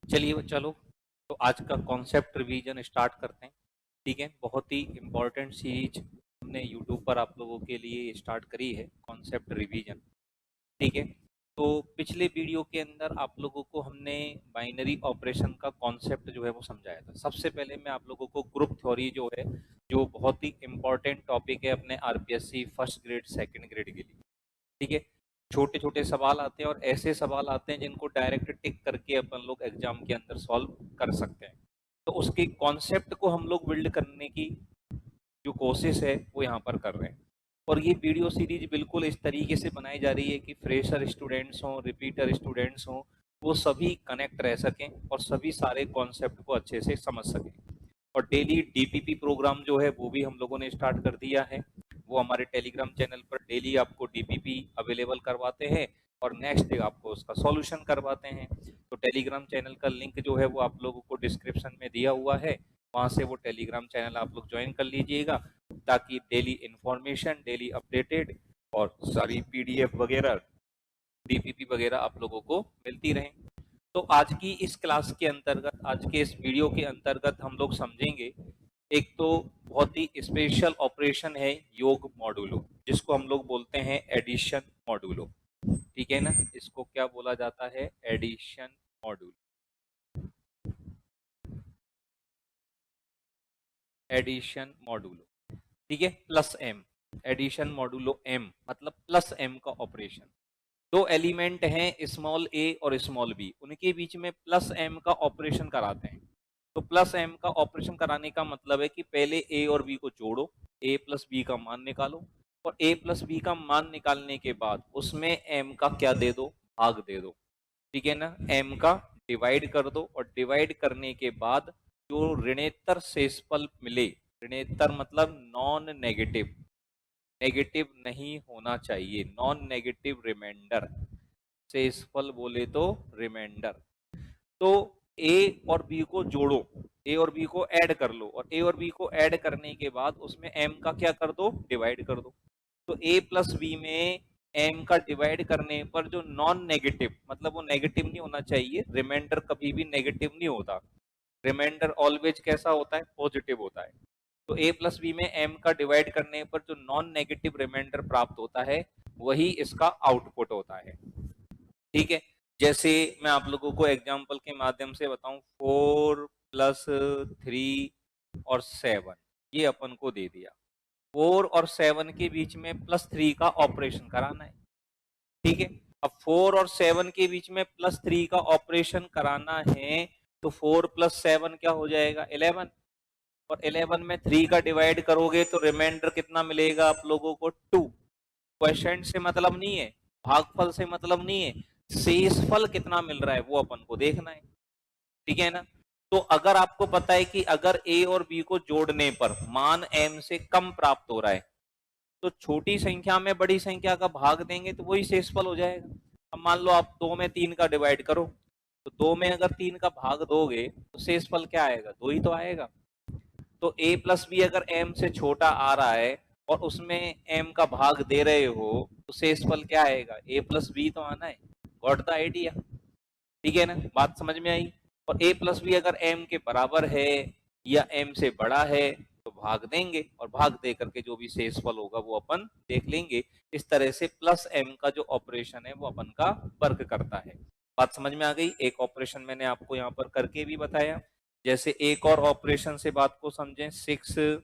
चलिए चलो, तो आज का कॉन्सेप्ट रिवीजन स्टार्ट करते हैं। ठीक है, बहुत ही इम्पोर्टेंट सीरीज हमने यूट्यूब पर आप लोगों के लिए स्टार्ट करी है, कॉन्सेप्ट रिवीजन। ठीक है, तो पिछले वीडियो के अंदर आप लोगों को हमने बाइनरी ऑपरेशन का कॉन्सेप्ट जो है वो समझाया था। सबसे पहले मैं आप लोगों को ग्रुप थ्योरी जो है, जो बहुत ही इम्पोर्टेंट टॉपिक है अपने RPSC first grade second grade के लिए। ठीक है, छोटे छोटे सवाल आते हैं और ऐसे सवाल आते हैं जिनको डायरेक्ट टिक करके अपन लोग एग्जाम के अंदर सॉल्व कर सकते हैं। तो उसके कॉन्सेप्ट को हम लोग बिल्ड करने की जो कोशिश है वो यहाँ पर कर रहे हैं। और ये वीडियो सीरीज बिल्कुल इस तरीके से बनाई जा रही है कि फ्रेशर स्टूडेंट्स हों, रिपीटर स्टूडेंट्स हों, वो सभी कनेक्ट रह सकें और सभी सारे कॉन्सेप्ट को अच्छे से समझ सकें। और डेली डीपीपी प्रोग्राम जो है वो भी हम लोगों ने स्टार्ट कर दिया है। वो हमारे टेलीग्राम चैनल पर डेली आपको डीपीपी अवेलेबल करवाते हैं और नेक्स्ट डे आपको उसका सॉल्यूशन करवाते हैं। तो टेलीग्राम चैनल का लिंक जो है वो आप लोगों को डिस्क्रिप्शन में दिया हुआ है, वहाँ से वो टेलीग्राम चैनल आप लोग ज्वाइन कर लीजिएगा, ताकि डेली इंफॉर्मेशन, डेली अपडेटेड और सारी पीडीएफ वगैरह, डीपीपी वगैरह आप लोगों को मिलती रहें। तो आज की इस क्लास के अंतर्गत, आज के इस वीडियो के अंतर्गत हम लोग समझेंगे एक तो बहुत ही स्पेशल ऑपरेशन है योग मॉड्यूलो, जिसको हम लोग बोलते हैं एडिशन मॉड्यूलो। ठीक है ना, इसको क्या बोला जाता है? Addition module, addition modulo. ठीक है, plus M, addition modulo M मतलब प्लस एम का ऑपरेशन। दो एलिमेंट हैं स्मॉल ए और स्मॉल बी, उनके बीच में प्लस एम का ऑपरेशन कराते हैं। तो प्लस एम का ऑपरेशन कराने का मतलब है कि पहले ए और बी को जोड़ो, ए प्लस बी का मान निकालो, और ए प्लस बी का मान निकालने के बाद उसमें एम का क्या दे दो? भाग दे दो। ठीक है ना, एम का डिवाइड कर दो, और डिवाइड करने के बाद जो ऋणेतर शेषफल मिले, ऋणेतर मतलब नॉन नेगेटिव, नेगेटिव नहीं होना चाहिए, नॉन नेगेटिव रिमाइंडर, शेषफल बोले तो रिमाइंडर। तो ए और बी को जोड़ो, ए और बी को ऐड कर लो, और ए और बी को ऐड करने के बाद उसमें एम का क्या कर दो? डिवाइड कर दो। तो ए प्लस बी में एम का डिवाइड करने पर जो नॉन नेगेटिव, मतलब वो नेगेटिव नहीं होना चाहिए, रिमाइंडर कभी भी नेगेटिव नहीं होता, रिमाइंडर ऑलवेज कैसा होता है? पॉजिटिव होता है। तो ए प्लस बी में एम का डिवाइड करने पर जो नॉन नेगेटिव रिमाइंडर प्राप्त होता है वही इसका आउटपुट होता है। ठीक है, जैसे मैं आप लोगों को एग्जांपल के माध्यम से बताऊं, 4 प्लस 3 और 7 ये अपन को दे दिया। 4 और 7 के बीच में प्लस 3 का ऑपरेशन कराना है। ठीक है, अब 4 और 7 के बीच में प्लस 3 का ऑपरेशन कराना है, तो 4 प्लस 7 क्या हो जाएगा? 11। और 11 में 3 का डिवाइड करोगे तो रिमाइंडर कितना मिलेगा आप लोगों को? 2। क्वेश्चन से मतलब नहीं है, भागफल से मतलब नहीं है, शेषफल कितना मिल रहा है वो अपन को देखना है। ठीक है ना, तो अगर आपको पता है कि अगर ए और बी को जोड़ने पर मान एम से कम प्राप्त हो रहा है, तो छोटी संख्या में बड़ी संख्या का भाग देंगे तो वही शेषफल हो जाएगा। अब मान लो आप 2 में 3 का डिवाइड करो, तो 2 में अगर 3 का भाग दोगे तो शेषफल क्या आएगा? 2 ही तो आएगा। तो ए प्लस बी अगर एम से छोटा आ रहा है और उसमें एम का भाग दे रहे हो, तो शेषफल क्या आएगा? ए प्लस बी तो आना है। Got the idea? ठीक है ना, बात समझ में आई? और ए प्लस बी अगर एम के बराबर है या एम से बड़ा है तो भाग देंगे, और भाग दे करके जो भी शेषफल होगा वो अपन देख लेंगे। इस तरह से प्लस एम का जो ऑपरेशन है वो अपन का वर्क करता है। बात समझ में आ गई? एक ऑपरेशन मैंने आपको यहाँ पर करके भी बताया। जैसे एक और ऑपरेशन से बात को समझें, 6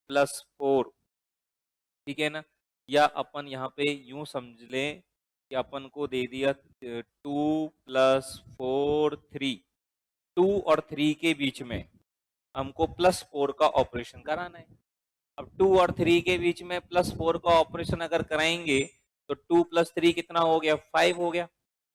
प्लस 4। ठीक है ना, या अपन यहाँ पे यूं समझ लें कि अपन को दे दिया 2 प्लस 4 3। 2 और 3 के बीच में हमको प्लस 4 का ऑपरेशन कराना है। अब 2 और 3 के बीच में प्लस 4 का ऑपरेशन अगर कराएंगे तो 2 प्लस 3 कितना हो गया? 5 हो गया।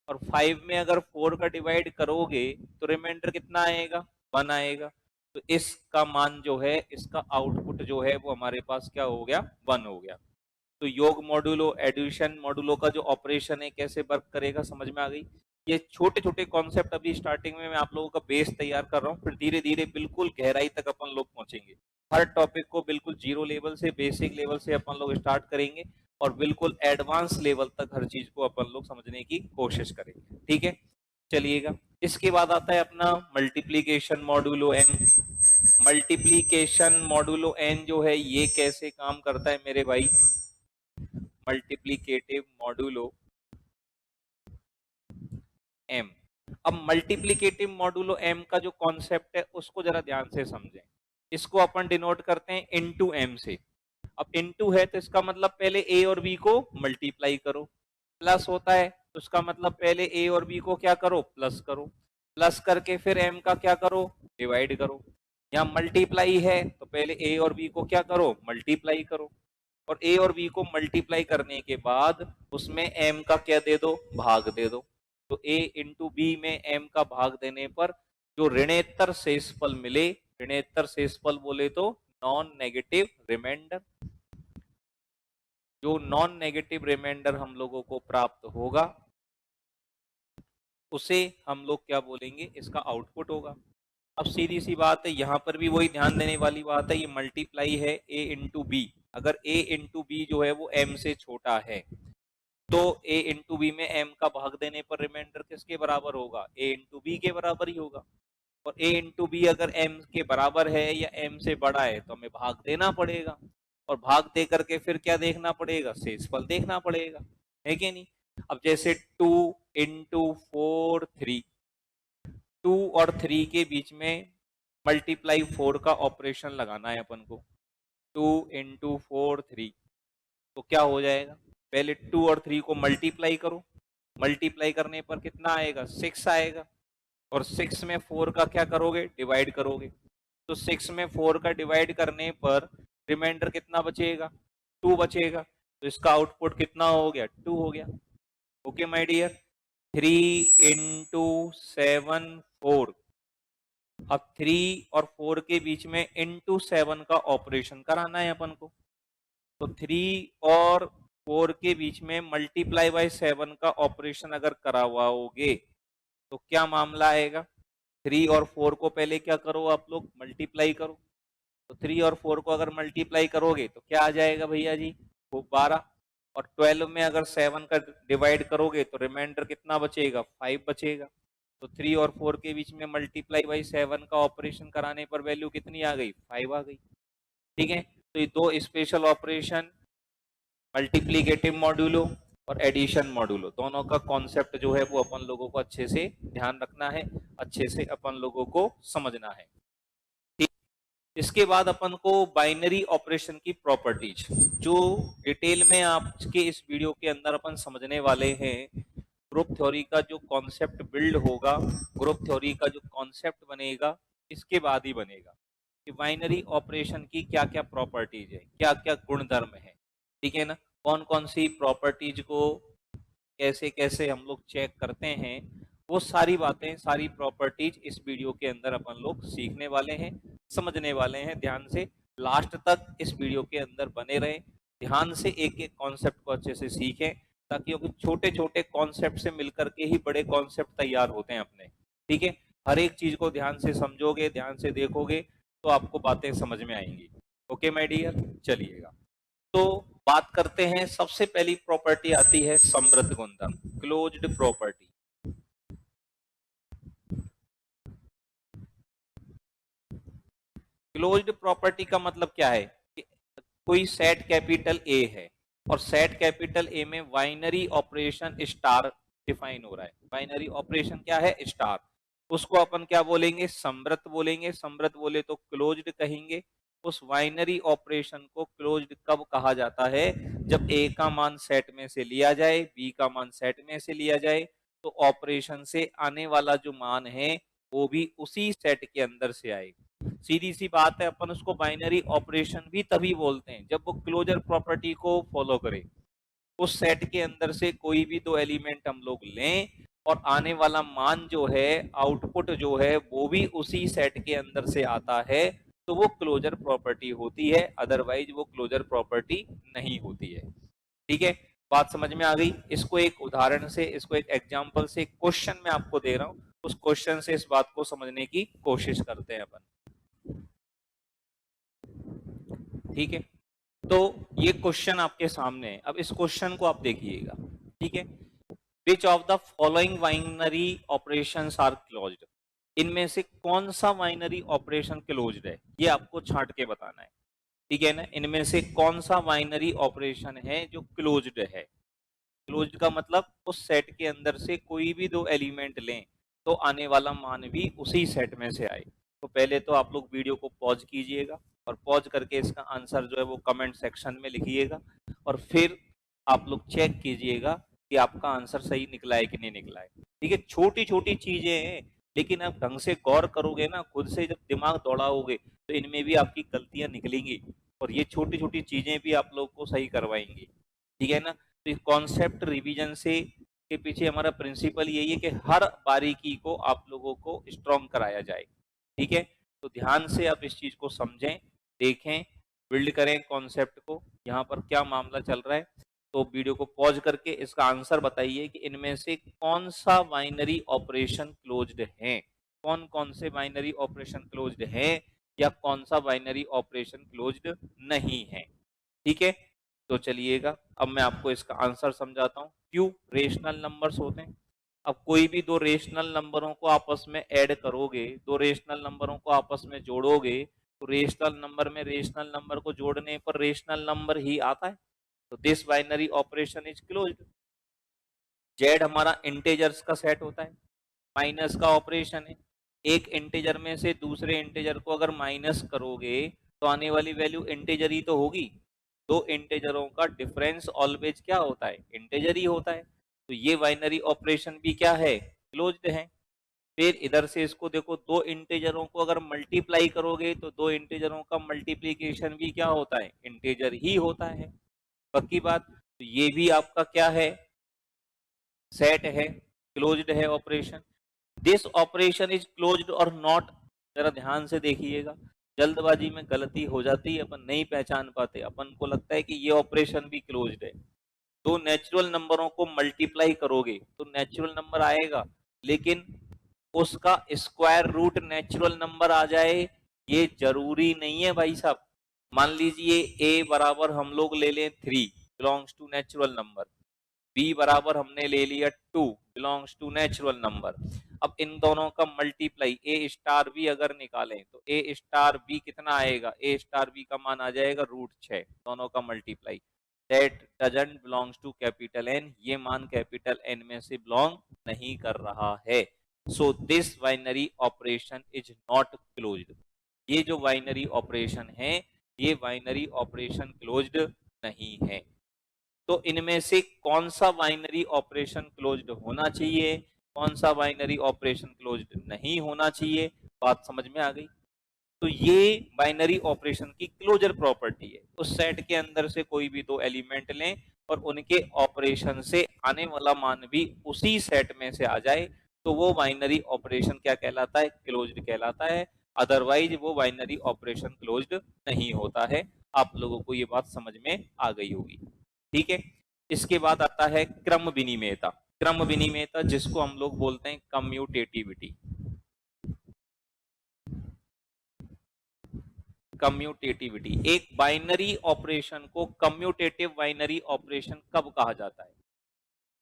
और 5 में अगर 4 का डिवाइड करोगे तो रिमाइंडर कितना आएगा? 1 आएगा। तो इसका मान जो है, इसका आउटपुट जो है वो हमारे पास क्या हो गया? 1 हो गया। तो योग मॉड्यूलो, एडिशन मॉड्यूलो का जो ऑपरेशन है कैसे वर्क करेगा समझ में आ गई? ये छोटे छोटे कॉन्सेप्ट अभी स्टार्टिंग में मैं आप लोगों का बेस तैयार कर रहा हूँ, फिर धीरे धीरे बिल्कुल गहराई तक अपन लोग पहुंचेंगे। हर टॉपिक को बिल्कुल जीरो लेवल से, बेसिक लेवल से अपन लोग स्टार्ट करेंगे और बिल्कुल एडवांस लेवल तक हर चीज को अपन लोग समझने की कोशिश करेंगे। ठीक है, चलिएगा। इसके बाद आता है अपना multiplication modulo N. Multiplication modulo N जो है ये कैसे काम करता है मेरे भाई, मल्टीप्लीकेटिव मॉड्यूलो एम। अब मल्टीप्लीकेटिव मॉड्यूलो एम का जो कॉन्सेप्ट है उसको जरा ध्यान से समझें। इसको अपन डिनोट करते हैं इनटू एम से। अब इनटू है तो इसका मतलब पहले ए और बी को मल्टीप्लाई करो, प्लस होता है तो उसका मतलब पहले ए और बी को क्या करो, प्लस करो, प्लस करके फिर एम का क्या करो, डिवाइड करो। यहाँ मल्टीप्लाई है तो पहले ए और बी को क्या करो, मल्टीप्लाई करो, और ए और बी को मल्टीप्लाई करने के बाद उसमें एम का क्या दे दो, भाग दे दो। तो ए इंटू बी में एम का भाग देने पर जो ऋणेतर शेषफल मिले, ऋणेतर शेषफल बोले तो नॉन नेगेटिव रिमाइंडर, जो नॉन नेगेटिव रिमाइंडर हम लोगों को प्राप्त होगा उसे हम लोग क्या बोलेंगे, इसका आउटपुट होगा। अब सीधी सी बात है, यहां पर भी वही ध्यान देने वाली बात है, ये मल्टीप्लाई है ए इंटू बी। अगर ए इंटू बी जो है वो एम से छोटा है तो ए इंटू बी में एम का भाग देने पर रिमाइंडर किसके बराबर होगा, ए इंटू बी के बराबर ही होगा। और ए इंटू बी अगर एम के बराबर है या एम से बड़ा है तो हमें भाग देना पड़ेगा, और भाग दे करके फिर क्या देखना पड़ेगा, शेषफल देखना पड़ेगा, है कि नहीं। अब जैसे 2 इंटू 4 3, 2 और 3 के बीच में मल्टीप्लाई 4 का ऑपरेशन लगाना है अपन को। 2 इंटू 4 3, तो क्या हो जाएगा, पहले 2 और 3 को मल्टीप्लाई करो, मल्टीप्लाई करने पर कितना आएगा, 6 आएगा, और 6 में 4 का क्या करोगे, डिवाइड करोगे। तो 6 में 4 का डिवाइड करने पर रिमाइंडर कितना बचेगा, 2 बचेगा। तो इसका आउटपुट कितना हो गया, 2 हो गया। Okay my dear, 3 into 7 4। अब 3 और 4 के बीच में इंटू 7 का ऑपरेशन कराना है अपन को। तो 3 और 4 के बीच में मल्टीप्लाई बाय 7 का ऑपरेशन अगर करवाओगे तो क्या मामला आएगा, 3 और 4 को पहले क्या करो आप लोग, मल्टीप्लाई करो। तो 3 और 4 को अगर मल्टीप्लाई करोगे तो क्या आ जाएगा भैया जी, वो 12। और 12 में अगर 7 का डिवाइड करोगे तो रिमाइंडर कितना बचेगा, 5 बचेगा। तो 3 और 4 के बीच में मल्टीप्लाई बाई 7 का ऑपरेशन कराने पर वैल्यू कितनी आ गई, 5 आ गई। ठीक है, तो ये दो स्पेशल ऑपरेशन, मल्टीप्लीकेटिव मॉड्यूलो और एडिशन मॉड्यूलो, दोनों का कॉन्सेप्ट जो है वो अपन लोगों को अच्छे से ध्यान रखना है, अच्छे से अपन लोगों को समझना है। ठीक, इसके बाद अपन को बाइनरी ऑपरेशन की प्रॉपर्टीज, जो डिटेल में आपके इस वीडियो के अंदर अपन समझने वाले हैं। ग्रुप थ्योरी का जो कॉन्सेप्ट बिल्ड होगा, ग्रुप थ्योरी का जो कॉन्सेप्ट बनेगा, इसके बाद ही बनेगा कि बाइनरी ऑपरेशन की क्या क्या प्रॉपर्टीज है, क्या क्या गुणधर्म है। ठीक है ना, कौन कौन सी प्रॉपर्टीज को कैसे कैसे हम लोग चेक करते हैं, वो सारी बातें, सारी प्रॉपर्टीज इस वीडियो के अंदर अपन लोग सीखने वाले हैं, समझने वाले हैं। ध्यान से लास्ट तक इस वीडियो के अंदर बने रहें, ध्यान से एक एक कॉन्सेप्ट को अच्छे से सीखें, ताकि छोटे छोटे कॉन्सेप्ट से मिलकर के ही बड़े कॉन्सेप्ट तैयार होते हैं अपने। ठीक है, हर एक चीज को ध्यान से समझोगे, ध्यान से देखोगे तो आपको बातें समझ में आएंगी। ओके माय डियर, चलिएगा तो बात करते हैं। सबसे पहली प्रॉपर्टी आती है समृद्ध गुणधर्म, क्लोज्ड प्रॉपर्टी। क्लोज्ड प्रॉपर्टी का मतलब क्या है कि कोई सेट कैपिटल ए है और सेट कैपिटल ए में बाइनरी ऑपरेशन स्टार डिफाइन हो रहा है। बाइनरी ऑपरेशन क्या है, स्टार, उसको अपन क्या बोलेंगे, समृद्ध बोलेंगे। समृद्ध बोले तो क्लोज्ड कहेंगे। उस बाइनरी ऑपरेशन को क्लोज्ड कब कहा जाता है, जब ए का मान सेट में से लिया जाए, बी का मान सेट में से लिया जाए, तो ऑपरेशन से आने वाला जो मान है वो भी उसी सेट के अंदर से आएगा। सीधी सी बात है, अपन उसको बाइनरी ऑपरेशन भी तभी बोलते हैं जब वो क्लोजर प्रॉपर्टी को फॉलो करे। उस सेट के अंदर से कोई भी दो एलिमेंट हम लोग लें और आने वाला मान जो है, आउटपुट जो है, वो भी उसी सेट के अंदर से आता है, तो वो क्लोजर प्रॉपर्टी होती है, अदरवाइज वो क्लोजर प्रॉपर्टी नहीं होती है। ठीक है, बात समझ में आ गई। इसको एक उदाहरण से, इसको एक एग्जांपल से, क्वेश्चन में आपको दे रहा हूं, उस क्वेश्चन से इस बात को समझने की कोशिश करते हैं अपन। ठीक है, तो ये क्वेश्चन आपके सामने है। अब इस क्वेश्चन को आप देखिएगा। ठीक है, which of the following binary operations are closed, इनमें से कौन सा बाइनरी ऑपरेशन क्लोज्ड है, ये आपको छांट के बताना है, ठीक है ना। इनमें से कौन सा बाइनरी ऑपरेशन है जो क्लोज्ड है। क्लोज्ड का मतलब उस सेट के अंदर से कोई भी दो एलिमेंट लें तो आने वाला मान भी उसी सेट में से आए। तो पहले तो आप लोग वीडियो को पॉज कीजिएगा और पॉज करके इसका आंसर जो है वो कमेंट सेक्शन में लिखिएगा, और फिर आप लोग चेक कीजिएगा कि आपका आंसर सही निकला है कि नहीं निकला है। ठीक है, छोटी छोटी चीजें हैं, लेकिन आप ढंग से गौर करोगे ना, खुद से जब दिमाग दौड़ाओगे तो इनमें भी आपकी गलतियां निकलेंगी, और ये छोटी छोटी चीजें भी आप लोग को सही करवाएंगी, ठीक है ना। तो कॉन्सेप्ट रिवीजन से के पीछे हमारा प्रिंसिपल यही है कि हर बारीकी को आप लोगों को स्ट्रॉन्ग कराया जाए, ठीक है। तो ध्यान से आप इस चीज को समझें, देखें, बिल्ड करें कॉन्सेप्ट को, यहाँ पर क्या मामला चल रहा है। तो वीडियो को पॉज करके इसका आंसर बताइए कि इनमें से कौन सा बाइनरी ऑपरेशन क्लोज्ड है, कौन कौन से बाइनरी ऑपरेशन क्लोज्ड है या कौन सा बाइनरी ऑपरेशन क्लोज्ड नहीं है, ठीक है। तो चलिएगा अब मैं आपको इसका आंसर समझाता हूँ। क्यों रेशनल नंबर्स होते हैं। अब कोई भी दो रेशनल नंबरों को आपस में ऐड करोगे, दो रेशनल नंबरों को आपस में जोड़ोगे, तो रेशनल नंबर में रेशनल नंबर को जोड़ने पर रेशनल नंबर ही आता है। तो this binary operation is closed. Z हमारा इंटेजर्स का सेट होता है, माइनस का ऑपरेशन है। एक इंटेजर में से दूसरे इंटेजर को अगर माइनस करोगे तो आने वाली वैल्यू इंटेजर ही तो होगी। दो इंटेजरों का डिफरेंस ऑलवेज क्या होता है, इंटेजर ही होता है। तो ये बाइनरी ऑपरेशन भी क्या है, क्लोज्ड है। फिर इधर से इसको देखो, दो इंटेजरों को अगर मल्टीप्लाई करोगे तो दो इंटेजरों का मल्टीप्लीकेशन भी क्या होता है, इंटेजर ही होता है। पक्की बात। तो ये भी आपका क्या है, सेट है, क्लोज्ड है operation. This operation is closed और नॉट, जरा ध्यान से देखिएगा, जल्दबाजी में गलती हो जाती है, अपन नहीं पहचान पाते, अपन को लगता है कि ये ऑपरेशन भी क्लोज्ड है। तो नेचुरल नंबरों को मल्टीप्लाई करोगे तो नेचुरल नंबर आएगा, लेकिन उसका स्क्वायर रूट नेचुरल नंबर आ जाए ये जरूरी नहीं है भाई साहब। मान लीजिए a बराबर हम लोग ले लें 3, belongs to natural number, b बराबर हमने ले लिया 2, बिलोंग्स टू नेचुरल नंबर। अब इन दोनों का मल्टीप्लाई a स्टार b अगर निकालें तो a स्टार b कितना आएगा, a स्टार b का मान आ जाएगा √6, दोनों का multiply. That doesn't belongs to capital N, ये मान कैपिटल N में से बिलोंग नहीं कर रहा है। So this binary operation is not closed. ये जो बाइनरी ऑपरेशन है ये बाइनरी ऑपरेशन क्लोज्ड नहीं है। तो इनमें से कौन सा बाइनरी ऑपरेशन क्लोज्ड होना चाहिए, कौन सा बाइनरी ऑपरेशन क्लोज्ड नहीं होना चाहिए, बात समझ में आ गई। तो ये बाइनरी ऑपरेशन की क्लोजर प्रॉपर्टी है। उस सेट के अंदर से कोई भी दो एलिमेंट लें और उनके ऑपरेशन से आने वाला मान भी उसी सेट में से आ जाए तो वो बाइनरी ऑपरेशन क्या कहलाता है, क्लोज्ड कहलाता है। अदरवाइज वो बाइनरी ऑपरेशन क्लोज्ड नहीं होता है। आप लोगों को ये बात समझ में आ गई होगी, ठीक है। इसके बाद आता है क्रम विनिमेयता। क्रम विनिमेयता जिसको हम लोग बोलते हैं कम्यूटेटिविटी। कम्यूटेटिविटी, एक बाइनरी ऑपरेशन को कम्यूटेटिव बाइनरी ऑपरेशन कब कहा जाता है।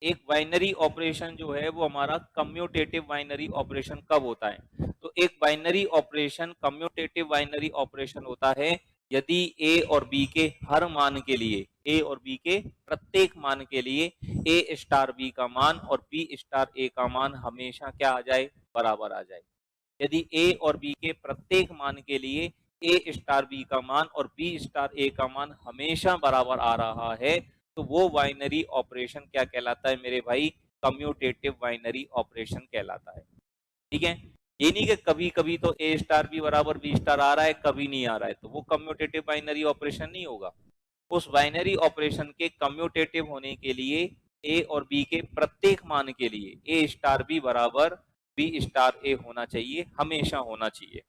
एक बाइनरी ऑपरेशन जो है वो हमारा कम्यूटेटिव बाइनरी ऑपरेशन कब होता है। तो एक binary operation commutative binary operation होता है यदि a और b के हर मान के लिए, a और b के प्रत्येक मान के लिए a स्टार b का मान और b स्टार a का मान हमेशा क्या आ जाए, बराबर आ जाए। यदि a और b के प्रत्येक मान के लिए a स्टार b का मान और b स्टार a का मान हमेशा बराबर आ रहा है तो वो बाइनरी ऑपरेशन क्या कहलाता है मेरे भाई, कम्यूटेटिव बाइनरी ऑपरेशन कहलाता है, ठीक है। ये नहीं कि कभी कभी तो a स्टार b बराबर b स्टार आ रहा है, कभी नहीं आ रहा है, तो वो कम्यूटेटिव बाइनरी ऑपरेशन नहीं होगा। उस बाइनरी ऑपरेशन के कम्यूटेटिव होने के लिए a और b के प्रत्येक मान के लिए a स्टार b बराबर b स्टार a होना चाहिए, हमेशा होना चाहिए।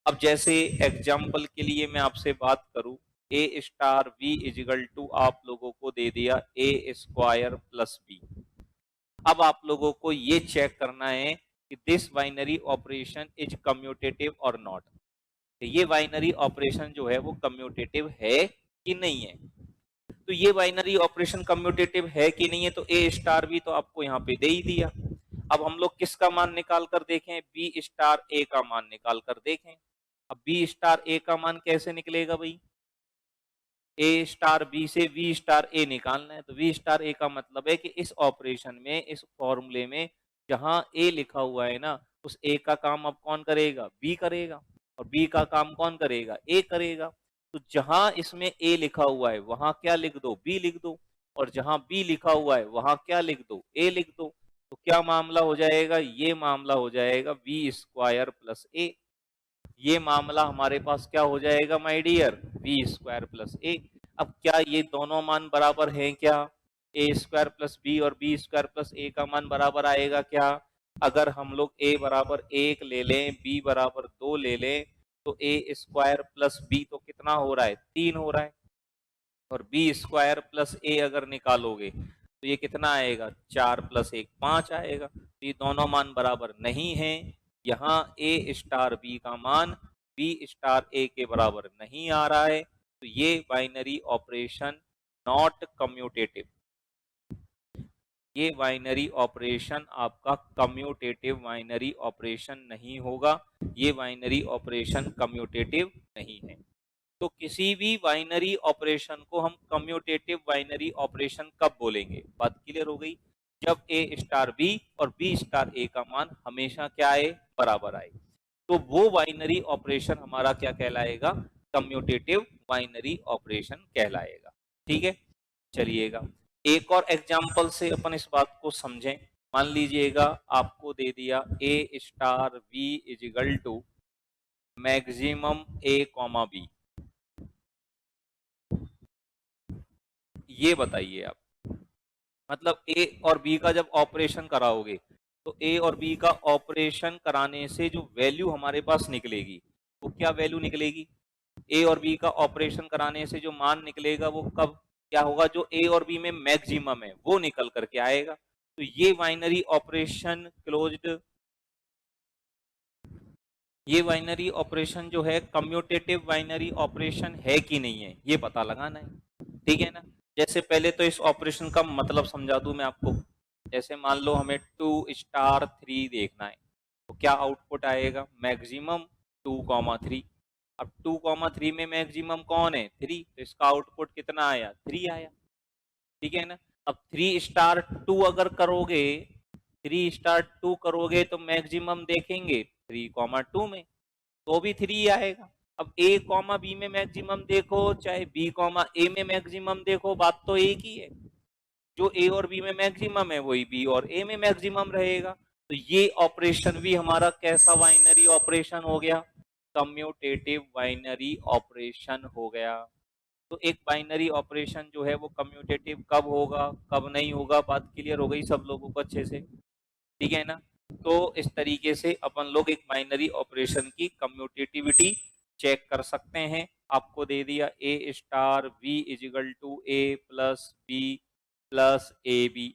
अब जैसे एग्जाम्पल के लिए मैं आपसे बात करूं, a star b is equal to आप लोगों को दे दिया a स्क्वायर प्लस b। अब आप लोगों को ये चेक करना है कि this binary operation is commutative और नॉट। ये बाइनरी ऑपरेशन जो है वो कम्यूटेटिव है कि नहीं है। तो ये बाइनरी ऑपरेशन कम्यूटेटिव है कि नहीं है, तो ए स्टार बी तो आपको यहाँ पे दे ही दिया। अब हम लोग किसका मान निकाल कर देखें, बी स्टार ए का मान निकाल कर देखें। अब बी स्टार ए का मान कैसे निकलेगा भाई, ए स्टार बी से वी स्टार ए निकालना है, तो वी स्टार ए का मतलब है कि इस ऑपरेशन में, इस फॉर्मूले में जहां ए लिखा हुआ है ना, उस ए का काम अब कौन करेगा, बी करेगा, और बी का काम कौन करेगा, ए करेगा। तो जहां इसमें ए लिखा हुआ है वहां क्या लिख दो, बी लिख दो, और जहां बी लिखा हुआ है वहां क्या लिख दो, ए लिख दो। तो क्या मामला हो जाएगा, ये मामला हो जाएगा वी स्क्वायर प्लस ए। ये मामला हमारे पास क्या हो जाएगा my dear, B square plus A. अब क्या ये दोनों मान बराबर हैं क्या, ए स्क्वायर प्लस बी और बी स्क्वायर प्लस ए का मान बराबर आएगा क्या। अगर हम लोग ए बराबर 1 ले लें, बी बराबर 2 ले लें, तो ए स्क्वायर प्लस बी तो कितना हो रहा है, 3 हो रहा है, और बी स्क्वायर प्लस ए अगर निकालोगे तो ये कितना आएगा, 4 प्लस 1 5 आएगा। तो ये दोनों मान बराबर नहीं है, यहाँ ए स्टार बी का मान बी स्टार ए के बराबर नहीं आ रहा है, तो ये बाइनरी ऑपरेशन नॉट कम्यूटेटिव, ये बाइनरी ऑपरेशन आपका कम्यूटेटिव बाइनरी ऑपरेशन नहीं होगा, ये बाइनरी ऑपरेशन कम्यूटेटिव नहीं है। तो किसी भी बाइनरी ऑपरेशन को हम कम्यूटेटिव बाइनरी ऑपरेशन कब बोलेंगे, बात क्लियर हो गई, जब ए स्टार बी और बी स्टार ए का मान हमेशा क्या आए, बराबर आए, तो वो बाइनरी ऑपरेशन हमारा क्या कहलाएगा, कम्यूटेटिव बाइनरी ऑपरेशन कहलाएगा। ठीक है, चलिएगा एक और एग्जांपल से अपन इस बात को समझें। मान लीजिएगा आपको दे दिया A star B is equal to maximum A comma B, ये बताइए आप, मतलब ए और बी का जब ऑपरेशन कराओगे तो ए और बी का ऑपरेशन कराने से जो वैल्यू हमारे पास निकलेगी वो क्या वैल्यू निकलेगी, ए और बी का ऑपरेशन कराने से जो मान निकलेगा वो कब क्या होगा, जो ए और बी में मैक्सिमम है वो निकल करके आएगा। तो ये बाइनरी ऑपरेशन क्लोज्ड, ये बाइनरी ऑपरेशन जो है कम्यूटेटिव बाइनरी ऑपरेशन है कि नहीं है, ये पता लगाना है। ठीक है ना, जैसे पहले तो इस ऑपरेशन का मतलब समझा दूं मैं आपको। जैसे मान लो हमें 2 स्टार 3 देखना है, तो क्या आउटपुट आएगा, मैक्सिमम 2,3। अब 2,3 में मैक्सिमम कौन है, 3, तो इसका आउटपुट कितना आया, 3 आया। ठीक है ना, अब 3 स्टार 2 अगर करोगे, 3 स्टार 2 करोगे तो मैक्सिमम देखेंगे 3,2 में, तो भी 3 आएगा। अब ए कॉमा बी में मैक्सिमम देखो चाहे बी कॉमा ए में मैक्सिमम देखो, बात तो एक ही है, जो ए और बी में मैक्सिमम है वही बी और ए में मैक्सिमम रहेगा। तो ये ऑपरेशन भी हमारा कैसा बाइनरी ऑपरेशन हो गया, कम्यूटेटिव बाइनरी ऑपरेशन हो गया। तो एक बाइनरी ऑपरेशन जो है वो कम्यूटेटिव कब होगा कब नहीं होगा, बात क्लियर हो गई सब लोगों को अच्छे से, ठीक है ना। तो इस तरीके से अपन लोग एक बाइनरी ऑपरेशन की कम्यूटेटिविटी चेक कर सकते हैं। आपको दे दिया A star B is equal to A plus B plus A B,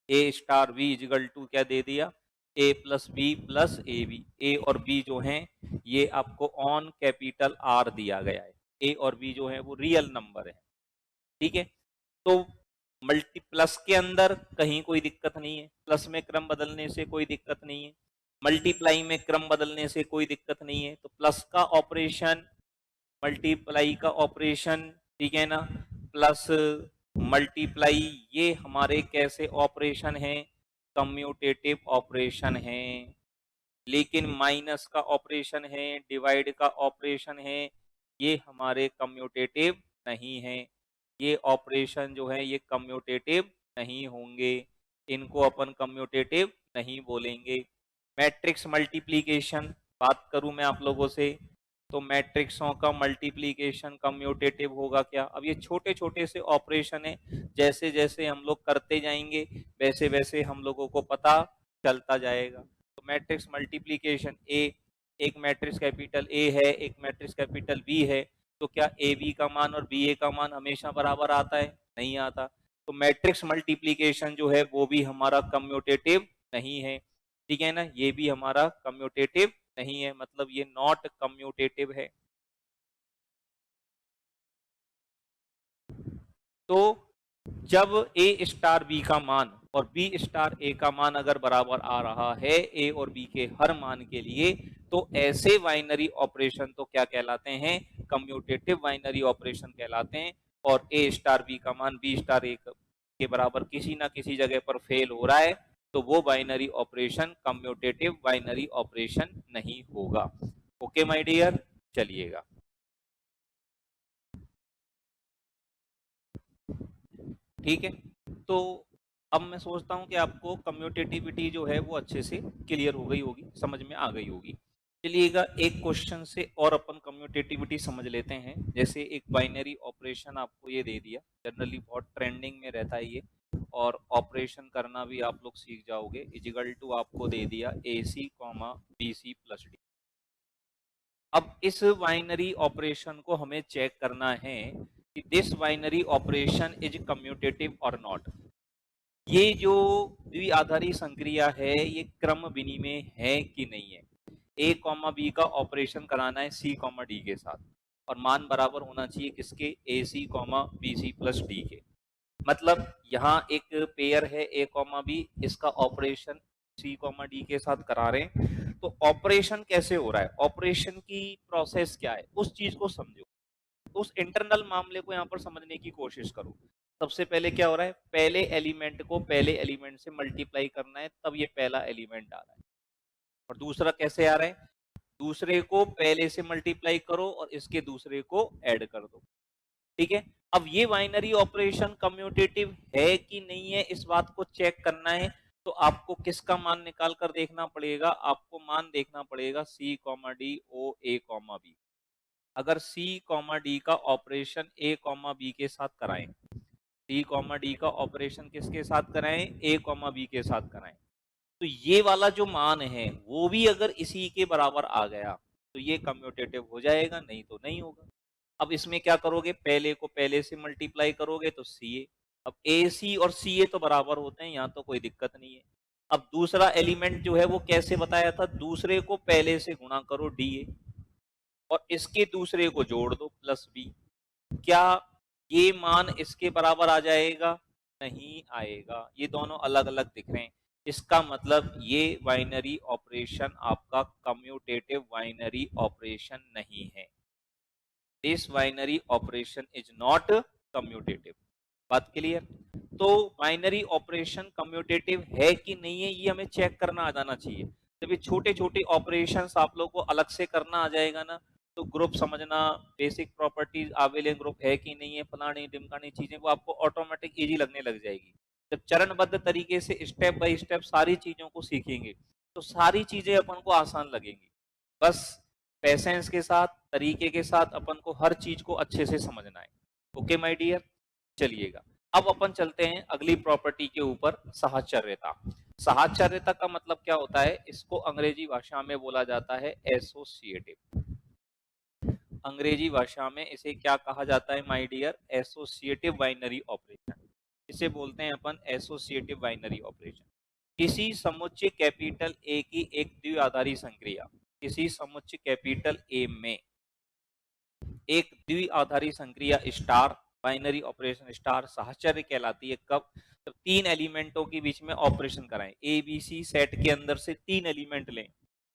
A star B is equal to क्या दे दिया, A plus B plus A B. A और बी जो हैं ये आपको ऑन कैपिटल आर दिया गया है, ए और बी जो है वो रियल नंबर है। ठीक है, तो मल्टीप्लस के अंदर कहीं कोई दिक्कत नहीं है, प्लस में क्रम बदलने से कोई दिक्कत नहीं है, मल्टीप्लाई में क्रम बदलने से कोई दिक्कत नहीं है। तो प्लस का ऑपरेशन, मल्टीप्लाई का ऑपरेशन, ठीक है ना, प्लस मल्टीप्लाई, ये हमारे कैसे ऑपरेशन है, कम्यूटेटिव ऑपरेशन है। लेकिन माइनस का ऑपरेशन है, डिवाइड का ऑपरेशन है, ये हमारे कम्यूटेटिव नहीं है। ये ऑपरेशन जो है ये कम्यूटेटिव नहीं होंगे, इनको अपन कम्यूटेटिव नहीं बोलेंगे। मैट्रिक्स मल्टीप्लिकेशन बात करूं मैं आप लोगों से, तो मैट्रिक्सों का मल्टीप्लिकेशन कम्यूटेटिव होगा क्या। अब ये छोटे छोटे से ऑपरेशन है, जैसे जैसे हम लोग करते जाएंगे वैसे वैसे हम लोगों को पता चलता जाएगा। तो मैट्रिक्स मल्टीप्लिकेशन, ए एक मैट्रिक्स कैपिटल ए है, एक मैट्रिक्स कैपिटल बी है, तो क्या ए बी का मान और बी ए का मान हमेशा बराबर आता है, नहीं आता। तो मैट्रिक्स मल्टीप्लिकेशन जो है वो भी हमारा कम्यूटेटिव नहीं है, ठीक है ना, ये भी हमारा कम्यूटेटिव नहीं है, मतलब ये नॉट कम्यूटेटिव है। तो जब ए स्टार बी का मान और बी स्टार ए का मान अगर बराबर आ रहा है ए और बी के हर मान के लिए, तो ऐसे बाइनरी ऑपरेशन तो क्या कहलाते हैं, कम्यूटेटिव बाइनरी ऑपरेशन कहलाते हैं। और ए स्टार बी का मान बी स्टार ए के बराबर किसी ना किसी जगह पर फेल हो रहा है, तो वो binary operation commutative binary operation नहीं होगा। ओके माय डियर, चलिएगा। ठीक है, तो अब मैं सोचता हूं कि आपको कम्यूटेटिविटी जो है वो अच्छे से क्लियर हो गई होगी, समझ में आ गई होगी। चलिएगा एक क्वेश्चन से और अपन कम्यूटेटिविटी समझ लेते हैं। जैसे एक बाइनरी ऑपरेशन आपको ये दे दिया, जनरली बहुत ट्रेंडिंग में रहता है ये, और ऑपरेशन करना भी आप लोग सीख जाओगे। इजिकल टू आपको दे दिया A C comma B C plus D. अब इस बाइनरी ऑपरेशन को हमें चेक करना है कि this binary operation is commutative और नॉट। ये जो द्विआधारी संक्रिया है ये क्रम विनिमय है कि नहीं है। ए कॉमा बी का ऑपरेशन कराना है सी कॉमा डी के साथ, और मान बराबर होना चाहिए किसके, A C comma B C plus D के। मतलब यहाँ एक पेयर है ए कॉमा बी, इसका ऑपरेशन सी कॉमा डी के साथ करा रहे हैं। तो ऑपरेशन कैसे हो रहा है, ऑपरेशन की प्रोसेस क्या है, उस चीज को समझो, उस इंटरनल मामले को यहाँ पर समझने की कोशिश करो। सबसे पहले क्या हो रहा है, पहले एलिमेंट को पहले एलिमेंट से मल्टीप्लाई करना है, तब ये पहला एलिमेंट आ रहा है। और दूसरा कैसे आ रहा है, दूसरे को पहले से मल्टीप्लाई करो और इसके दूसरे को ऐड कर दो। ठीक है, अब ये बाइनरी ऑपरेशन कम्यूटेटिव है कि नहीं है, इस बात को चेक करना है। तो आपको किसका मान निकाल कर देखना पड़ेगा, आपको मान देखना पड़ेगा सी कॉमा डी ओ ए कॉमा बी। अगर सी कॉमा डी का ऑपरेशन ए कॉमा बी के साथ कराएं, सी कॉमा डी का ऑपरेशन किसके साथ कराएं, ए कॉमा बी के साथ कराएं, तो ये वाला जो मान है वो भी अगर इसी के बराबर आ गया तो ये कम्यूटेटिव हो जाएगा, नहीं तो नहीं होगा। अब इसमें क्या करोगे, पहले को पहले से मल्टीप्लाई करोगे तो सी ए। अब ए सी और सी ए तो बराबर होते हैं, यहाँ तो कोई दिक्कत नहीं है। अब दूसरा एलिमेंट जो है वो कैसे बताया था, दूसरे को पहले से गुणा करो डी ए, और इसके दूसरे को जोड़ दो प्लस बी। क्या ये मान इसके बराबर आ जाएगा, नहीं आएगा, ये दोनों अलग अलग दिख रहे हैं। इसका मतलब ये बाइनरी ऑपरेशन आपका कम्यूटेटिव बाइनरी ऑपरेशन नहीं है। This binary operation is not commutative. बात क्लियर। तो बाइनरी ऑपरेशन कम्यूटेटिव है कि नहीं है ये हमें चेक करना आ जाना चाहिए। जब ये छोटे छोटे ऑपरेशंस आप लोग को अलग से करना आ जाएगा ना, तो ग्रुप समझना, बेसिक प्रॉपर्टीज आवेलेबल ग्रुप है कि नहीं है, फलानी ढिमकानी चीजें वो आपको ऑटोमेटिक इजी लगने लग जाएगी। जब चरणबद्ध तरीके से स्टेप बाय स्टेप सारी चीजों को सीखेंगे तो सारी चीजें अपन को आसान लगेंगी। बस पेशेंस के साथ, तरीके के साथ अपन को हर चीज को अच्छे से समझना है। ओके माय डियर, चलिएगा अब अपन चलते हैं अगली प्रॉपर्टी के ऊपर, साहचर्यता। साहचर्यता का मतलब क्या होता है, इसको अंग्रेजी भाषा में बोला जाता है एसोसिएटिव। अंग्रेजी भाषा में इसे क्या कहा जाता है my dear, associative binary operation. इसे बोलते हैं अपन एसोसिएटिव बाइनरी ऑपरेशन। किसी समुच्चय कैपिटल ए की एक द्विआधारी संक्रिया, किसी समुच्चय कैपिटल ए में एक द्विआधारी संक्रिया स्टार, बाइनरी ऑपरेशन स्टार साहचर्य कहलाती है। कब, जब तीन एलिमेंटों के बीच में ऑपरेशन कराएं, ए बी सी सेट के अंदर से तीन एलिमेंट लें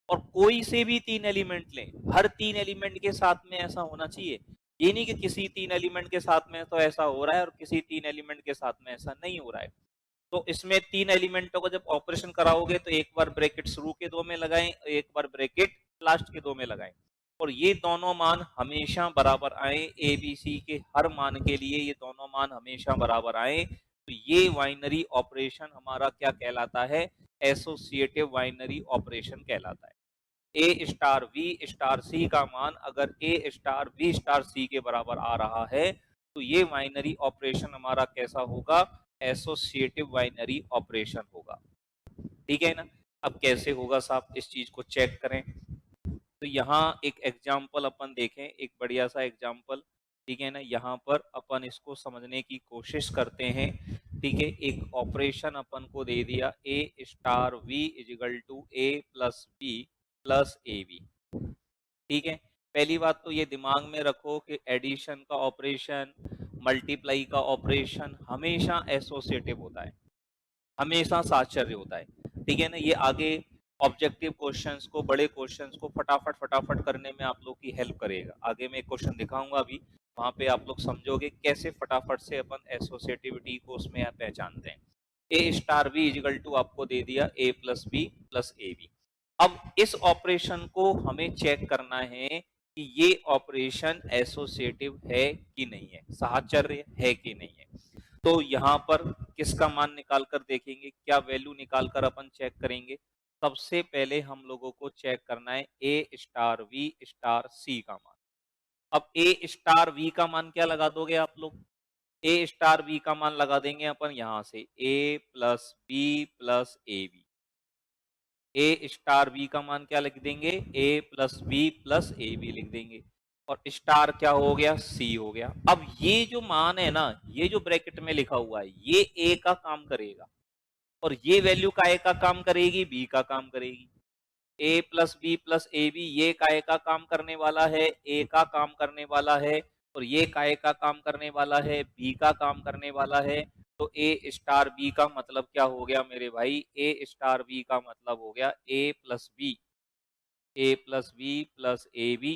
और कोई से भी तीन एलिमेंट लें, हर तीन एलिमेंट के साथ में ऐसा होना चाहिए। ये नहीं कि किसी तीन एलिमेंट के साथ में तो ऐसा हो रहा है और किसी तीन एलिमेंट के साथ में ऐसा नहीं हो रहा है। तो इसमें तीन एलिमेंटों को जब ऑपरेशन कराओगे तो एक बार ब्रैकेट शुरू के दो में लगाएं, एक बार ब्रैकेट लास्ट के दो में लगाएं, और ये दोनों मान हमेशा बराबर आए, ए बी सी के हर मान के लिए ये दोनों मान हमेशा बराबर आए, तो ये बाइनरी ऑपरेशन हमारा क्या कहलाता है, एसोसिएटिव बाइनरी ऑपरेशन कहलाता है। ए स्टार बी स्टार सी का मान अगर ए स्टार बी स्टार सी के बराबर आ रहा है तो ये बाइनरी ऑपरेशन हमारा कैसा होगा, एसोसिएटिव बाइनरी ऑपरेशन होगा। ठीक है ना। अब कैसे होगा साहब, इस चीज को चेक करें। तो यहाँ एक एग्जाम्पल अपन देखें, एक बढ़िया सा एग्जाम्पल। ठीक है ना, यहाँ पर अपन इसको समझने की कोशिश करते हैं। ठीक है, एक ऑपरेशन अपन को दे दिया A star B is equal to A plus B plus A B. ठीक है, पहली बात तो ये दिमाग में रखो कि एडिशन का ऑपरेशन, मल्टीप्लाई का ऑपरेशन हमेशा एसोसिएटिव होता है, हमेशा साहचर्य होता है। ठीक है ना, ये आगे ऑब्जेक्टिव क्वेश्चंस को, बड़े क्वेश्चंस को फटाफट फटाफट करने में आप लोग की हेल्प करेगा। आगे मैं एक क्वेश्चन दिखाऊंगा अभी, वहां पे आप लोग समझोगे कैसे फटाफट से अपन एसोसिएटिविटी को उसमें पहचानते हैं। A star B is equal to आपको दे दिया A plus B plus A B. अब इस ऑपरेशन को हमें चेक करना है कि ये ऑपरेशन एसोसिएटिव है कि नहीं है, साहचर्य है कि नहीं है। तो यहाँ पर किसका मान निकाल कर देखेंगे, क्या वैल्यू निकाल कर अपन चेक करेंगे। सबसे पहले हम लोगों को चेक करना है ए स्टार वी स्टार सी का मान। अब ए स्टार वी का मान क्या लगा दोगे आप लोग, ए स्टार वी का मान लगा देंगे अपन यहां से A plus B plus A B. A star B का मान क्या लिख देंगे, A plus B plus A B लिख देंगे, और स्टार क्या हो गया, सी हो गया। अब ये जो मान है ना, ये जो ब्रैकेट में लिखा हुआ है, ये ए का काम करेगा, और ये वैल्यू काय का काम करेगी, बी का काम करेगी। A plus B plus A B, ये काय का काम करने वाला है, ए का काम करने वाला है, और ये काय का काम करने वाला है, बी का काम करने वाला है। तो ए स्टार बी का मतलब क्या हो गया मेरे भाई, ए स्टार बी का मतलब हो गया A plus B, A plus B plus A B.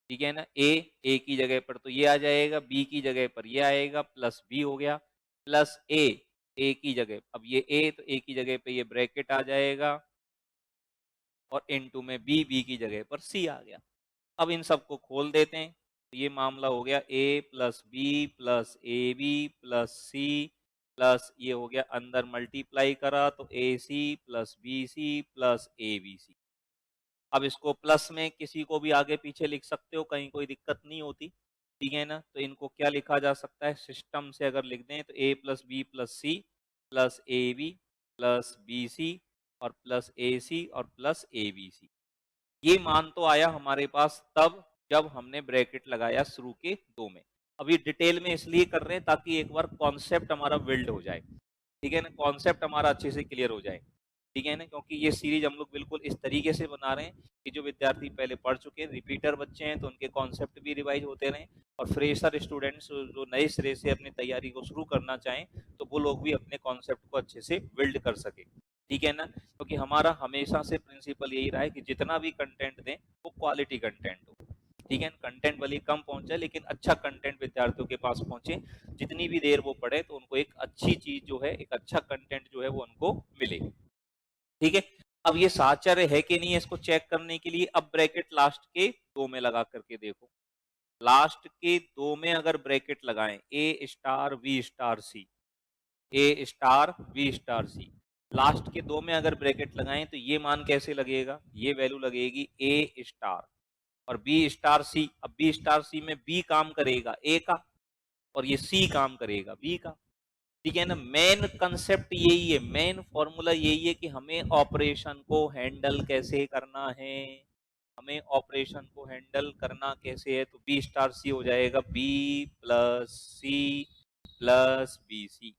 ठीक है ना, ए की जगह पर तो ये आ जाएगा, बी की जगह पर ये आएगा, प्लस बी हो गया, प्लस ए की जगह, अब ये ए तो ए की जगह पे ये ब्रैकेट आ जाएगा, और इनटू में बी की जगह पर सी आ गया। अब इन सबको खोल देते हैं, तो ये मामला हो गया A plus B plus A B plus C, plus ये हो गया अंदर मल्टीप्लाई करा तो A C plus B C plus A B C. अब इसको प्लस में किसी को भी आगे पीछे लिख सकते हो, कहीं कोई दिक्कत नहीं होती। ठीक है ना, तो इनको क्या लिखा जा सकता है, सिस्टम से अगर लिख दें तो A plus B plus C plus A B plus B C और प्लस ए सी और प्लस ए बी सी। ये मान तो आया हमारे पास तब जब हमने ब्रैकेट लगाया शुरू के दो में। अभी डिटेल में इसलिए कर रहे हैं ताकि एक बार कॉन्सेप्ट हमारा बिल्ड हो जाए। ठीक है ना, कॉन्सेप्ट हमारा अच्छे से क्लियर हो जाए। ठीक है ना, क्योंकि ये सीरीज हम लोग बिल्कुल इस तरीके से बना रहे हैं कि जो विद्यार्थी पहले पढ़ चुके हैं, रिपीटर बच्चे हैं, तो उनके कॉन्सेप्ट भी रिवाइज होते रहें, और फ्रेशर स्टूडेंट्स जो नए सिरे से अपनी तैयारी को शुरू करना चाहें तो वो लोग भी अपने कॉन्सेप्ट को अच्छे से बिल्ड कर सके। ठीक है ना, क्योंकि हमारा हमेशा से प्रिंसिपल यही रहा है कि जितना भी कंटेंट दें वो क्वालिटी कंटेंट हो। ठीक है, कंटेंट भले कम पहुंचे लेकिन अच्छा कंटेंट विद्यार्थियों के पास पहुंचे, जितनी भी देर वो पढ़े तो उनको एक अच्छी चीज जो है, एक अच्छा कंटेंट जो है वो उनको मिले। ठीक है, अब ये साहचर्य है कि नहीं है इसको चेक करने के लिए अब ब्रैकेट लास्ट के दो में लगा करके देखो। लास्ट के दो में अगर ब्रैकेट लगाएं A star B star C, A star B star C, last के दो में अगर ब्रैकेट लगाएं तो ये मान कैसे लगेगा, ये वैल्यू लगेगी ए स्टार और बी स्टार सी। अब बी स्टार सी में बी काम करेगा ए का, और ये सी काम करेगा बी का। ठीक है ना, मेन कंसेप्ट यही है, मेन फॉर्मूला यही है कि हमें ऑपरेशन को हैंडल कैसे करना है, हमें ऑपरेशन को हैंडल करना कैसे है। तो बी स्टार सी हो जाएगा b plus C plus B c.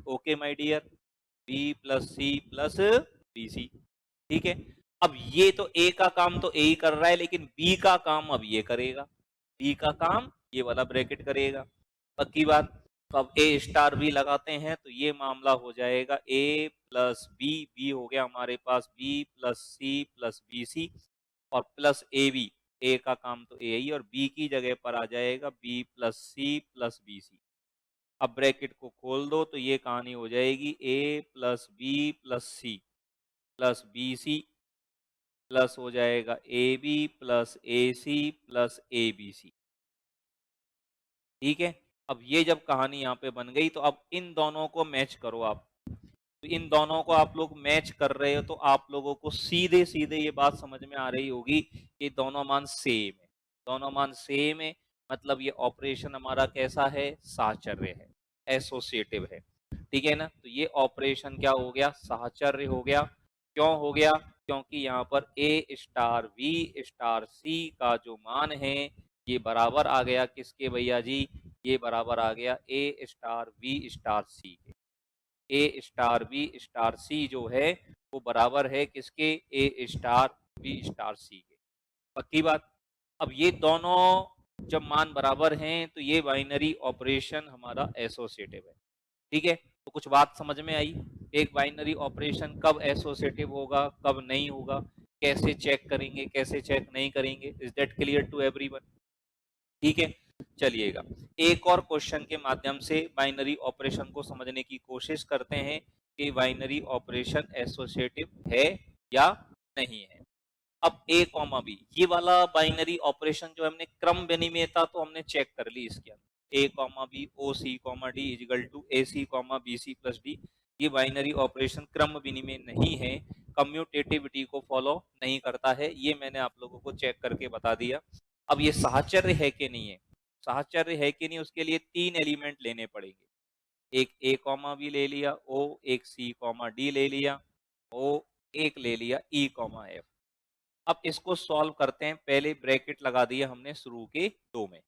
Okay my dear, b plus C plus B C. ठीक है, अब ये तो ए का काम तो ए ही कर रहा है, लेकिन बी का काम अब ये करेगा, बी का काम ये वाला ब्रैकेट करेगा। पक्की बात। तो अब ए स्टार बी लगाते हैं तो ये मामला हो जाएगा ए प्लस बी, बी हो गया हमारे पास बी प्लस बी सी और प्लस ए बी, ए का काम तो ए ही, और बी की जगह पर आ जाएगा बी प्लस बी सी। अब ब्रैकेट को खोल दो तो ये कहानी हो जाएगी A plus B plus C plus B C plus हो जाएगा A B plus A C plus A B सी। ठीक है, अब ये जब कहानी यहाँ पे बन गई तो अब इन दोनों को मैच करो आप। तो इन दोनों को आप लोग मैच कर रहे हो तो आप लोगों को सीधे सीधे ये बात समझ में आ रही होगी कि दोनों मान सेम है, दोनों मान सेम है, मतलब ये ऑपरेशन हमारा कैसा है, साहचर्य है, एसोसिएटिव है। ठीक है ना, तो ये ऑपरेशन क्या हो गया, साहचर्य हो गया। क्यों हो गया, क्योंकि यहाँ पर ए स्टार वी स्टार सी का जो मान है ये बराबर आ गया किसके भैया जी, ये बराबर आ गया ए स्टार वी स्टार सी के। ए स्टार बी स्टार सी जो है वो बराबर है किसके, ए स्टार बी स्टार सी के। पक्की बात। अब ये दोनों जब मान बराबर हैं तो ये बाइनरी ऑपरेशन हमारा एसोसिएटिव है। ठीक है, तो कुछ बात समझ में आई। एक बाइनरी ऑपरेशन कब एसोसिएटिव होगा, कब नहीं होगा, कैसे चेक करेंगे, कैसे चेक नहीं करेंगे। Is that clear to everyone? ठीक है, चलिएगा एक और क्वेश्चन के माध्यम से बाइनरी ऑपरेशन को समझने की कोशिश करते हैं कि बाइनरी ऑपरेशन एसोसिएटिव है या नहीं है। अब ए कॉमा बी, ये वाला बाइनरी ऑपरेशन जो हमने क्रम विनिमेयता तो हमने चेक कर ली इसके अंदर, A comma B O C comma D is equal to A C comma B C plus D. ये बाइनरी ऑपरेशन क्रम विनिमय नहीं है, कम्यूटेटिविटी को फॉलो नहीं करता है, ये मैंने आप लोगों को चेक करके बता दिया। अब ये साहचर्य है कि नहीं है, साहचर्य है कि नहीं, उसके लिए 3 एलिमेंट लेने पड़ेंगे। एक ए कॉमा बी ले लिया, ओ एक सी कॉमा डी ले लिया, ओ एक ले लिया ई कॉमा एफ। अब इसको सॉल्व करते हैं। पहले ब्रैकेट लगा दिया हमने शुरू के 2 में,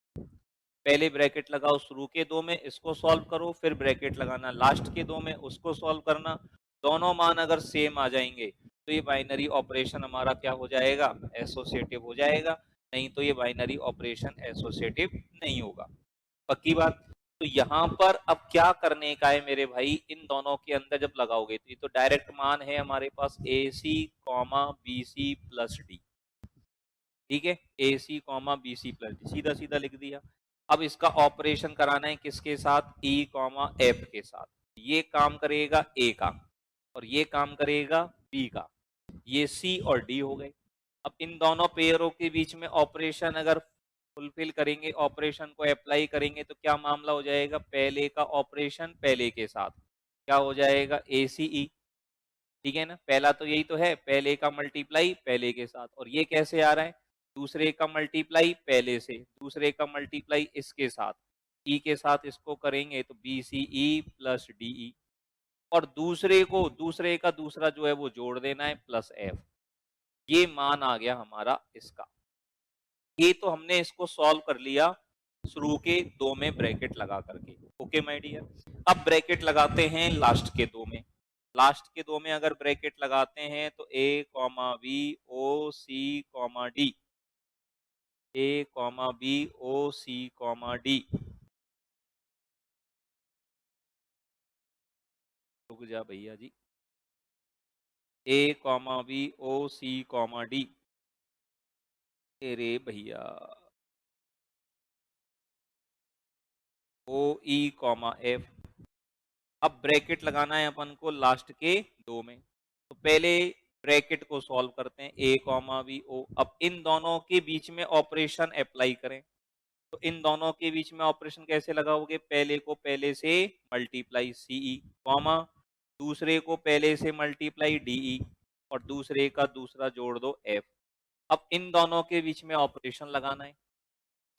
पहले ब्रैकेट लगाओ शुरू के 2 में, इसको सॉल्व करो, फिर ब्रैकेट लगाना लास्ट के 2 में, उसको सॉल्व करना। दोनों मान अगर सेम आ जाएंगे तो ये बाइनरी ऑपरेशन हमारा क्या हो जाएगा, एसोसिएटिव हो जाएगा, नहीं तो ये बाइनरी ऑपरेशन एसोसिएटिव नहीं होगा। पक्की बात। तो यहाँ पर अब क्या करने का है मेरे भाई, इन दोनों के अंदर जब लगाओगे तो ये तो डायरेक्ट मान है हमारे पास A C comma B C plus D. ठीक है, A C comma B C plus D, सीधा सीधा लिख दिया। अब इसका ऑपरेशन कराना है किसके साथ, ई कॉमा एफ के साथ। ये काम करेगा ए का और ये काम करेगा बी का, ये सी और डी हो गए। अब इन दोनों पेयरों के बीच में ऑपरेशन अगर फुलफिल करेंगे, ऑपरेशन को अप्लाई करेंगे तो क्या मामला हो जाएगा, पहले का ऑपरेशन पहले के साथ क्या हो जाएगा, ए सी ई। ठीक है ना, पहला तो यही तो है, पहले का मल्टीप्लाई पहले के साथ, और ये कैसे आ रहा है, दूसरे का मल्टीप्लाई पहले से, दूसरे का मल्टीप्लाई इसके साथ, ई के साथ इसको करेंगे तो बी सी ई प्लस डी ई, और दूसरे को दूसरे का दूसरा जो है वो जोड़ देना है प्लस एफ। ये मान आ गया हमारा इसका। ये तो हमने इसको सॉल्व कर लिया शुरू के 2 में ब्रैकेट लगा करके। ओके माय डियर, अब ब्रैकेट लगाते हैं लास्ट के 2 में। लास्ट के 2 में अगर ब्रैकेट लगाते हैं तो ए comma B O C comma D, ए comma B O C comma D, रुक जा भैया जी, ए comma B O C comma D, अरे भैया ओ ई कॉमा एफ। अब ब्रैकेट लगाना है अपन को लास्ट के 2 में, तो पहले ब्रैकेट को सॉल्व करते हैं, ए कॉमा बी ओ। अब इन दोनों के बीच में ऑपरेशन अप्लाई करें, तो इन दोनों के बीच में ऑपरेशन कैसे लगाओगे, पहले को पहले से मल्टीप्लाई सीई कॉमा, दूसरे को पहले से मल्टीप्लाई डीई, और दूसरे का दूसरा जोड़ दो एफ। अब इन दोनों के बीच में ऑपरेशन लगाना है,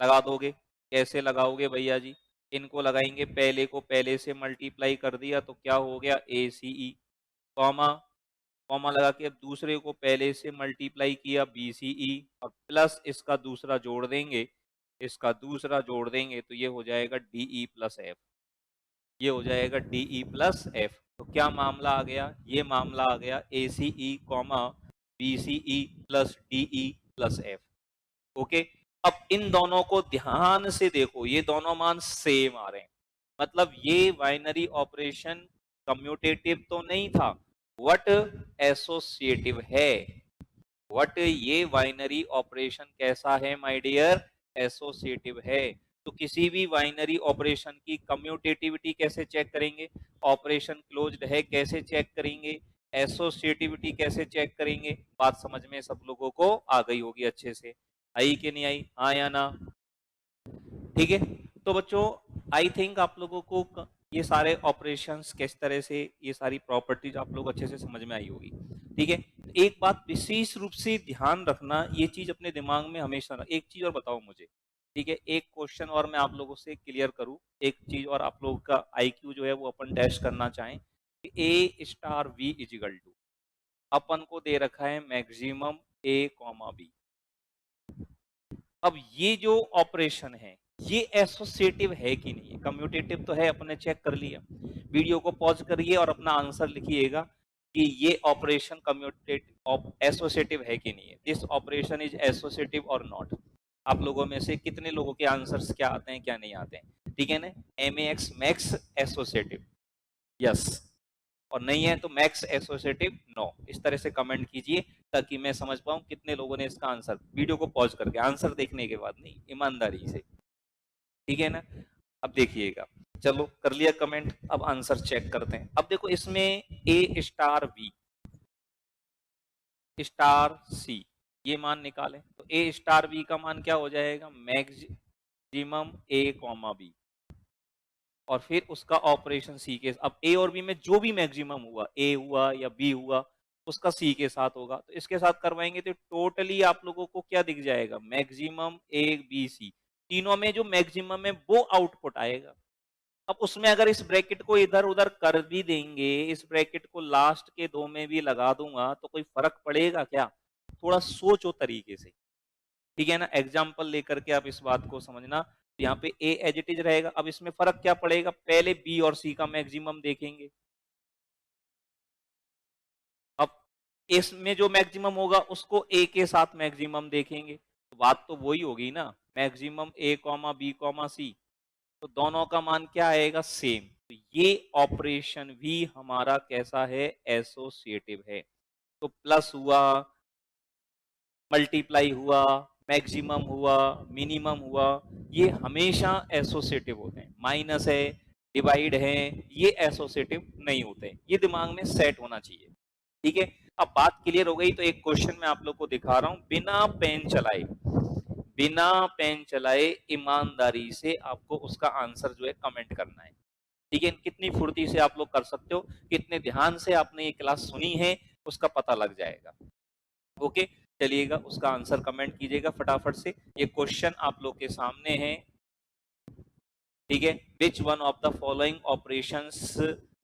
लगा दोगे। कैसे लगाओगे भैया जी, इनको लगाएंगे, पहले को पहले से मल्टीप्लाई कर दिया तो क्या हो गया, A C E comma, comma लगा के अब दूसरे को पहले से मल्टीप्लाई किया बी सी ई, और प्लस इसका दूसरा जोड़ देंगे, इसका दूसरा जोड़ देंगे तो ये हो जाएगा डी ई प्लस एफ, ये हो जाएगा डी ई प्लस एफ। तो क्या मामला आ गया, ये मामला आ गया A C E comma B C E plus D E plus F. Okay, अब इन दोनों को ध्यान से देखो, ये दोनों मान सेम आ रहे हैं, मतलब ये बाइनरी ऑपरेशन कम्यूटेटिव तो नहीं था, व्हाट एसोसिएटिव है। व्हाट, ये बाइनरी ऑपरेशन कैसा है माय डियर, एसोसिएटिव है। तो किसी भी बाइनरी ऑपरेशन की कम्यूटेटिविटी कैसे चेक करेंगे, ऑपरेशन क्लोज्ड है कैसे चेक करेंगे, एसोसिएटिविटी कैसे चेक करेंगे। बात समझ में सब लोगों को आ गई होगी अच्छे से, आई कि नहीं आई, हाँ या ना। ठीक है, तो बच्चों आई थिंक आप लोगों को ये सारे ऑपरेशंस किस तरह से, ये सारी प्रॉपर्टीज आप लोग अच्छे से समझ में आई होगी। ठीक है, एक बात विशेष रूप से ध्यान रखना, ये चीज अपने दिमाग में हमेशा रख। एक चीज और बताओ मुझे, ठीक है, एक क्वेश्चन और मैं आप लोगों से क्लियर करूं, एक चीज और आप लोगों का आईक्यू जो है वो अपन टेस्ट करना चाहें कि ए स्टार वी इजिकल टू, अपन को दे रखा है मैक्सिमम ए कॉमा बी। अब ये जो ऑपरेशन है ये एसोसिएटिव है कि नहीं है, कम्यूटेटिव तो है, अपने चेक कर लिया। वीडियो को पॉज करिए और अपना आंसर लिखिएगा कि ये ऑपरेशन कम्यूटेटिव एसोसिएटिव है कि नहीं है, दिस ऑपरेशन इज एसोसिएटिव और नॉट। आप लोगों में से कितने लोगों के आंसर्स क्या आते हैं क्या नहीं आते हैं, ठीक है ना। MAX मैक्स एसोसिएटिव यस, और नहीं है तो मैक्स एसोसिएटिव नो। इस तरह से कमेंट कीजिए ताकि मैं समझ पाऊं कितने लोगों ने इसका आंसर, वीडियो को पॉज करके आंसर देखने के बाद नहीं, ईमानदारी से, ठीक है ना। अब देखिएगा, चलो कर लिया कमेंट, अब आंसर चेक करते हैं। अब देखो इसमें A star B star C ये मान निकालें तो A स्टार B का मान क्या हो जाएगा, मैक्सिमम A कॉमा B और फिर उसका ऑपरेशन C के, अब A और B में जो भी मैक्सिमम हुआ, A हुआ या B हुआ, उसका C के साथ होगा। तो इसके साथ करवाएंगे तो टोटली आप लोगों को क्या दिख जाएगा, मैक्सिमम A B C, तीनों में जो मैक्सिमम है वो आउटपुट आएगा। अब उसमें अगर इस ब्रैकेट को इधर उधर कर भी देंगे, इस ब्रैकेट को लास्ट के दो में भी लगा दूंगा तो कोई फर्क पड़ेगा क्या, थोड़ा सोचो तरीके से, ठीक है ना। एग्जाम्पल लेकर के आप इस बात को समझना, यहाँ पे A एज इट इज रहेगा। अब इसमें फर्क क्या पड़ेगा, पहले B और C का मैक्सिमम देखेंगे, अब इसमें जो मैक्सिमम होगा उसको A के साथ मैक्सिमम देखेंगे, तो बात तो वही होगी ना, maximum A comma B comma C, तो दोनों का मान क्या आएगा, सेम। तो ये ऑपरेशन भी हमारा कैसा है, एसोसिएटिव है। तो प्लस हुआ, मल्टीप्लाई हुआ, मैक्सिमम हुआ, मिनिमम हुआ, ये हमेशा एसोसिएटिव होते हैं। माइनस है, डिवाइड है, ये एसोसिएटिव नहीं होते, ये दिमाग में सेट होना चाहिए, ठीक है। अब बात क्लियर हो गई तो एक क्वेश्चन मैं आप लोग को दिखा रहा हूं, बिना पेन चलाए, बिना पेन चलाए ईमानदारी से आपको उसका आंसर जो है कमेंट करना है, ठीक है। कितनी फुर्ती से आप लोग कर सकते हो, कितने ध्यान से आपने ये क्लास सुनी है, उसका पता लग जाएगा। ओके, चलिएगा उसका आंसर कमेंट कीजिएगा फटाफट से। ये क्वेश्चन आप लोग के सामने है, ठीक है। Which one of the following operations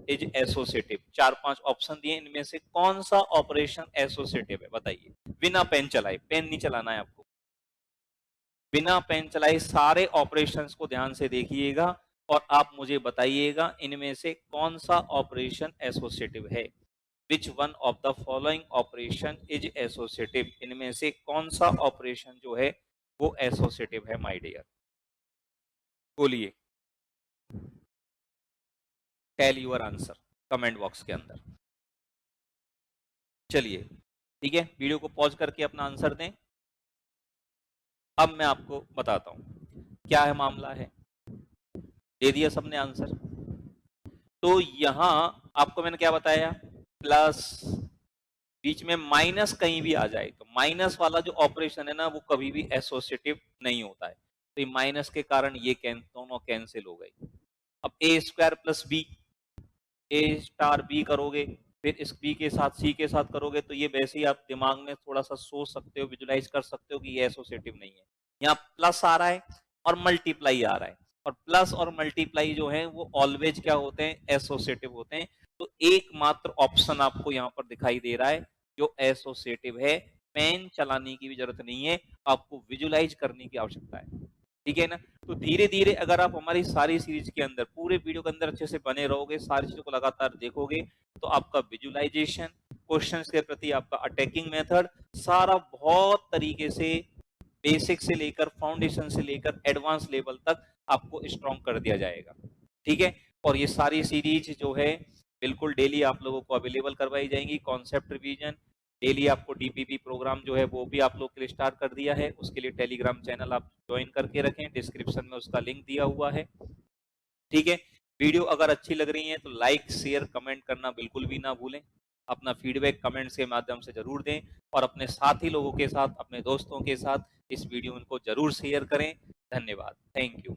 is associative, 4-5 option दिए, इनमें से कौन सा ऑपरेशन एसोसिएटिव है बताइए। बिना पेन चलाए, पेन नहीं चलाना है आपको, बिना पेन चलाए सारे ऑपरेशंस को ध्यान से देखिएगा और आप मुझे बताइएगा इनमें से कौन सा ऑपरेशन एसोसिएटिव है। Which one of the following operation is associative, इनमें से कौन सा ऑपरेशन जो है वो एसोसिएटिव है माय डियर, बोलिए, tell your answer comment box के अंदर। चलिए ठीक है, वीडियो को पॉज करके अपना आंसर दें। अब मैं आपको बताता हूं क्या है मामला है, दे दिया सबने आंसर। तो यहां आपको मैंने क्या बताया, प्लस, बीच में माइनस कहीं भी आ जाए तो माइनस वाला जो ऑपरेशन है ना वो कभी भी एसोसिएटिव नहीं होता है। तो ये माइनस के कारण ये दोनों कैंसिल हो गई। अब ए square plus B, A star B करोगे, फिर इस बी के साथ सी के साथ करोगे, तो ये वैसे ही आप दिमाग में थोड़ा सा सोच सकते हो, विजुलाइज कर सकते हो कि ये एसोसिएटिव नहीं है। यहाँ प्लस आ रहा है और मल्टीप्लाई आ रहा है, और प्लस और मल्टीप्लाई जो है वो ऑलवेज क्या होते हैं, एसोसिएटिव होते हैं। तो एकमात्र ऑप्शन आपको यहाँ पर दिखाई दे रहा है जो एसोसिएटिव है। पेन चलाने की भी जरूरत नहीं है, आपको विजुलाइज करने की आवश्यकता है, ठीक है ना। तो धीरे धीरे अगर आप हमारी सारी सीरीज के अंदर, पूरे वीडियो के अंदर अच्छे से बने रहोगे, सारी चीजों को लगातार देखोगे, तो आपका विजुलाइजेशन, क्वेश्चंस के प्रति आपका अटैकिंग मेथड, सारा बहुत तरीके से बेसिक से लेकर, फाउंडेशन से लेकर एडवांस लेवल तक आपको स्ट्रॉन्ग कर दिया जाएगा, ठीक है। और ये सारी सीरीज जो है बिल्कुल डेली आप लोगों को अवेलेबल करवाई जाएंगी। कॉन्सेप्ट रिवीजन डेली, आपको डीपीपी प्रोग्राम जो है वो भी आप लोग के लिए स्टार्ट कर दिया है, उसके लिए टेलीग्राम चैनल आप ज्वाइन करके रखें, डिस्क्रिप्शन में उसका लिंक दिया हुआ है, ठीक है। वीडियो अगर अच्छी लग रही है तो लाइक शेयर कमेंट करना बिल्कुल भी ना भूलें, अपना फीडबैक कमेंट्स के माध्यम से जरूर दें, और अपने साथी लोगों के साथ, अपने दोस्तों के साथ इस वीडियो को जरूर शेयर करें। धन्यवाद, थैंक यू।